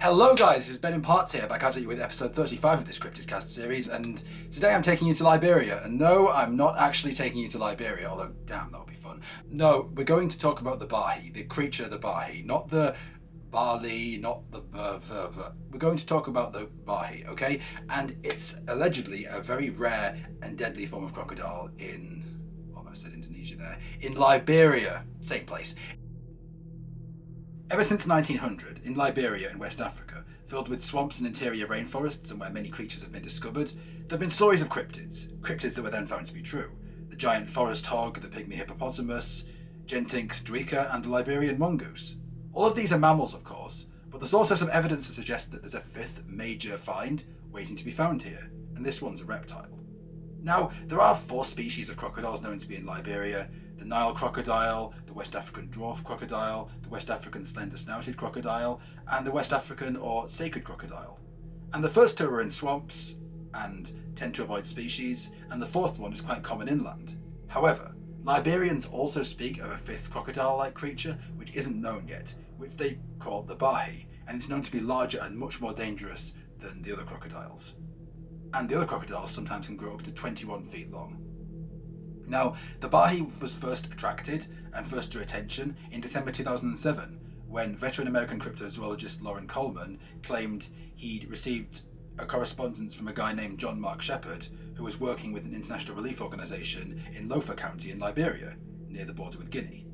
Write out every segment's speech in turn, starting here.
Hello guys, this is BenImparts here, back at you with episode 35 of this Cryptid series, and today I'm taking you to Liberia. And no, I'm not actually taking you to Liberia, although damn, that would be fun. No, we're going to talk about the Gbahali, the creature the Gbahali, not the Bali, not the We're going to talk about the Gbahali, okay? And it's allegedly a very rare and deadly form of crocodile in, almost said Indonesia there, in Liberia, same place. Ever since 1900, in Liberia in West Africa, filled with swamps and interior rainforests and where many creatures have been discovered, there have been stories of cryptids that were then found to be true. The giant forest hog, the pygmy hippopotamus, Gentinx duiker, and the Liberian mongoose. All of these are mammals, of course, but there's also some evidence to suggest that there's a fifth major find waiting to be found here, and this one's a reptile. Now, there are 4 species of crocodiles known to be in Liberia: the Nile crocodile, the West African dwarf crocodile, the West African slender-snouted crocodile, and the West African or sacred crocodile. And the first 2 are in swamps and tend to avoid species, and the 4th one is quite common inland. However, Liberians also speak of a 5th crocodile-like creature which isn't known yet, which they call the Gbahali, and it's known to be larger and much more dangerous than the other crocodiles. And the other crocodiles sometimes can grow up to 21 feet long. Now, the Gbahali was first attracted and first drew attention in December 2007, when veteran American cryptozoologist Lauren Coleman claimed he'd received a correspondence from a guy named John Mark Shepard, who was working with an international relief organisation in Lofa County in Liberia, near the border with Guinea.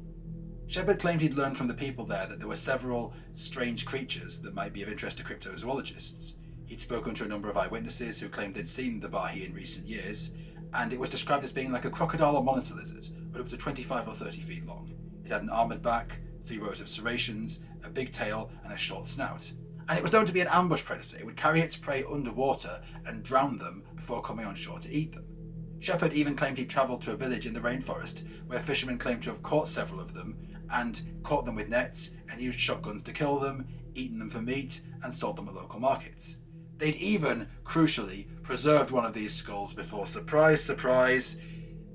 Shepard claimed he'd learned from the people there that there were several strange creatures that might be of interest to cryptozoologists. He'd spoken to a number of eyewitnesses who claimed they'd seen the Gbahali in recent years, and it was described as being like a crocodile or monitor lizard, but up to 25 or 30 feet long. It had an armoured back, 3 rows of serrations, a big tail, and a short snout. And it was known to be an ambush predator. It would carry its prey underwater and drown them before coming on shore to eat them. Shepard even claimed he'd travelled to a village in the rainforest where fishermen claimed to have caught several of them, and caught them with nets, and used shotguns to kill them, eaten them for meat, and sold them at local markets. They'd even, crucially, preserved one of these skulls before, surprise, surprise,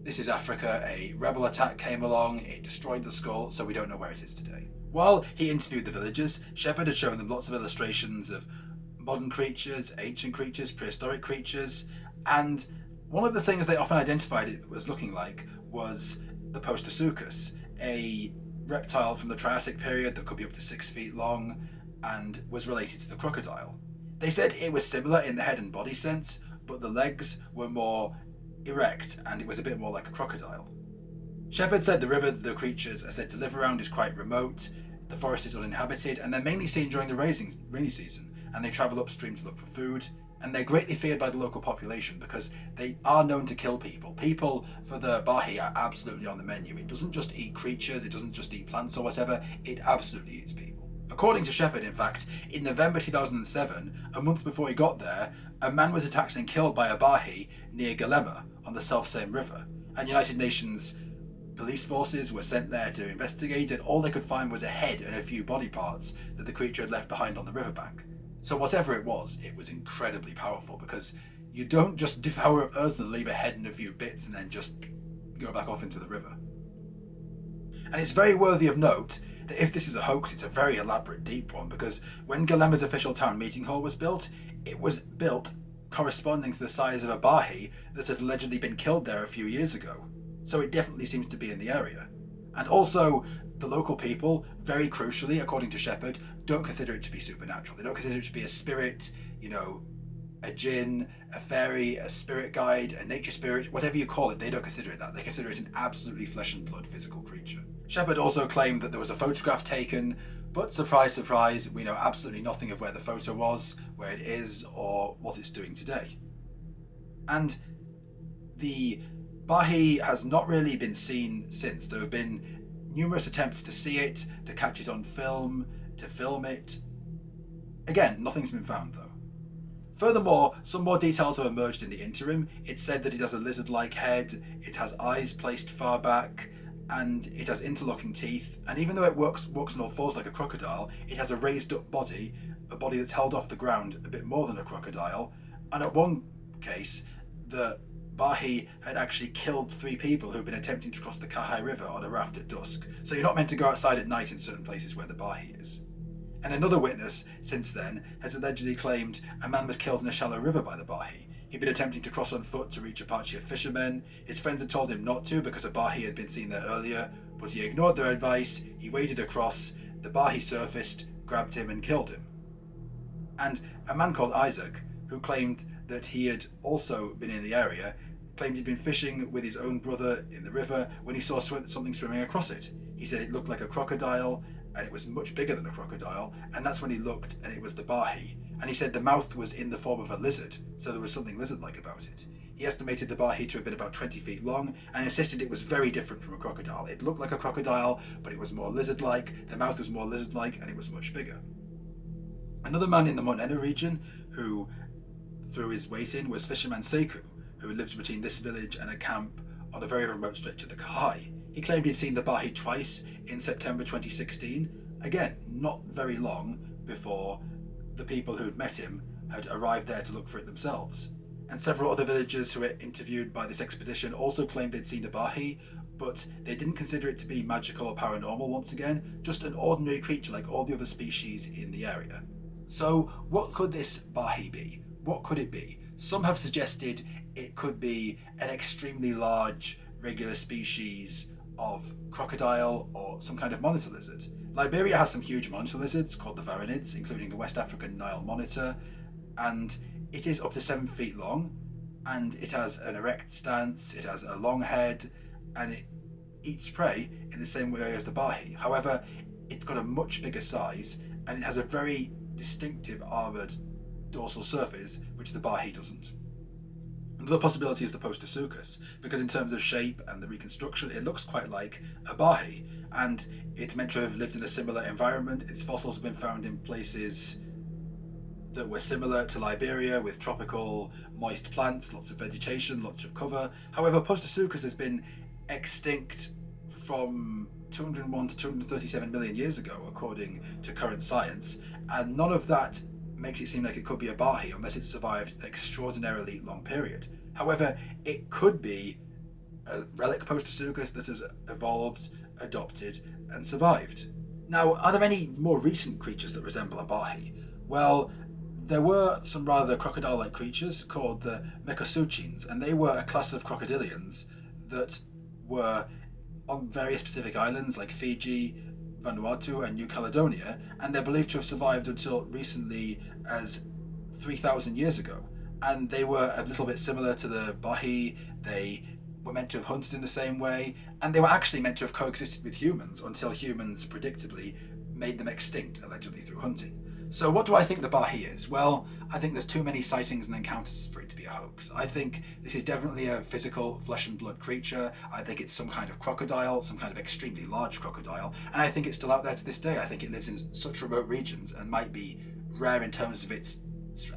this is Africa, a rebel attack came along, it destroyed the skull, so we don't know where it is today. While he interviewed the villagers, Shepard had shown them lots of illustrations of modern creatures, ancient creatures, prehistoric creatures, and one of the things they often identified it was looking like was the Postosuchus, a reptile from the Triassic period that could be up to 6 feet long and was related to the crocodile. They said it was similar in the head and body sense, but the legs were more erect and it was a bit more like a crocodile. Shepard said the river the creatures are said to live around is quite remote, the forest is uninhabited, and they're mainly seen during the rainy season, and they travel upstream to look for food, and they're greatly feared by the local population because they are known to kill people. People for the Gbahali are absolutely on the menu. It doesn't just eat creatures, it doesn't just eat plants or whatever, it absolutely eats people. According to Shepard, in fact, in November 2007, a month before he got there, a man was attacked and killed by a Gbahali near Galema on the self-same river, and United Nations police forces were sent there to investigate, and all they could find was a head and a few body parts that the creature had left behind on the riverbank. So whatever it was incredibly powerful, because you don't just devour a person and leave a head and a few bits and then just go back off into the river. And it's very worthy of note that if this is a hoax, it's a very elaborate, deep one, because when Galema's official town meeting hall was built, it was built corresponding to the size of a Gbahali that had allegedly been killed there a few years ago. So it definitely seems to be in the area. And also, the local people, very crucially, according to Shepard, don't consider it to be supernatural. They don't consider it to be a spirit, a jinn, a fairy, a spirit guide, a nature spirit, whatever you call it, they don't consider it that. They consider it an absolutely flesh and blood physical creature. Shepard also claimed that there was a photograph taken, but surprise, surprise, we know absolutely nothing of where the photo was, where it is, or what it's doing today. And the Gbahali has not really been seen since. There have been numerous attempts to see it, to catch it on film, to film it. Again, nothing's been found though. Furthermore, some more details have emerged in the interim. It's said that it has a lizard-like head, it has eyes placed far back, and it has interlocking teeth, and even though it walks on all fours like a crocodile, it has a raised up body, a body that's held off the ground a bit more than a crocodile, and at one case, the Gbahali had actually killed 3 people who'd been attempting to cross the Kahai River on a raft at dusk, so you're not meant to go outside at night in certain places where the Gbahali is. And another witness, since then, has allegedly claimed a man was killed in a shallow river by the Gbahali. He'd been attempting to cross on foot to reach a party of fishermen. His friends had told him not to because a Gbahali had been seen there earlier, but he ignored their advice. He waded across, the Gbahali surfaced, grabbed him and killed him. And a man called Isaac, who claimed that he had also been in the area, claimed he'd been fishing with his own brother in the river when he saw something swimming across it. He said it looked like a crocodile, and it was much bigger than a crocodile, and that's when he looked and it was the Gbahali. And he said the mouth was in the form of a lizard, so there was something lizard-like about it. He estimated the Gbahali to have been about 20 feet long and insisted it was very different from a crocodile. It looked like a crocodile, but it was more lizard-like, the mouth was more lizard-like, and it was much bigger. Another man in the Monena region who threw his weight in was fisherman Sekou, who lives between this village and a camp on a very remote stretch of the Gbahali. He claimed he'd seen the Gbahali twice in September 2016, again, not very long before the people who'd met him had arrived there to look for it themselves. And several other villagers who were interviewed by this expedition also claimed they'd seen a Gbahali, but they didn't consider it to be magical or paranormal once again, just an ordinary creature like all the other species in the area. So what could this Gbahali be? What could it be? Some have suggested it could be an extremely large regular species of crocodile or some kind of monitor lizard. Liberia has some huge monitor lizards called the varanids, including the West African Nile monitor, and it is up to 7 feet long, and it has an erect stance, it has a long head, and it eats prey in the same way as the Gbahali. However, it's got a much bigger size, and it has a very distinctive armoured dorsal surface, which the Gbahali doesn't. Another possibility is the Postosuchus, because in terms of shape and the reconstruction, it looks quite like a Gbahali, and it's meant to have lived in a similar environment. Its fossils have been found in places that were similar to Liberia, with tropical moist plants, lots of vegetation, lots of cover. However, Postosuchus has been extinct from 201 to 237 million years ago, according to current science, and none of that makes it seem like it could be a Gbahali unless it survived an extraordinarily long period. However, it could be a relic Postosuchus that has evolved, adopted, and survived. Now, are there any more recent creatures that resemble a Gbahali? Well, there were some rather crocodile-like creatures called the Mekosuchins, and they were a class of crocodilians that were on various Pacific islands like Fiji, Vanuatu and New Caledonia, and they're believed to have survived until recently as 3,000 years ago. And they were a little bit similar to the Gbahali. They were meant to have hunted in the same way, and they were actually meant to have coexisted with humans until humans predictably made them extinct, allegedly through hunting. So what do I think the Gbahali is? Well, I think there's too many sightings and encounters for it to be a hoax. I think this is definitely a physical flesh and blood creature. I think it's some kind of crocodile, some kind of extremely large crocodile, and I think it's still out there to this day. I think it lives in such remote regions and might be rare in terms of its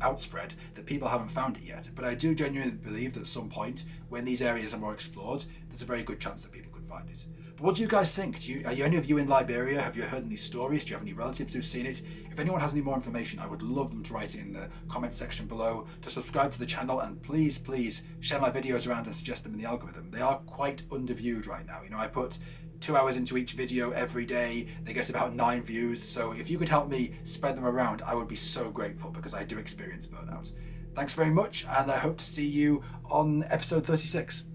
outspread that people haven't found it yet. But I do genuinely believe that at some point, when these areas are more explored, there's a very good chance that people could find it. But what do you guys think? Are any of you in Liberia? Have you heard any stories? Do you have any relatives who've seen it? If anyone has any more information, I would love them to write it in the comments section below, to subscribe to the channel, and please share my videos around and suggest them in the algorithm. They are quite underviewed right now. I put 2 hours into each video every day. They get about 9 views. So if you could help me spread them around, I would be so grateful, because I do experience burnout. Thanks very much, and I hope to see you on episode 36.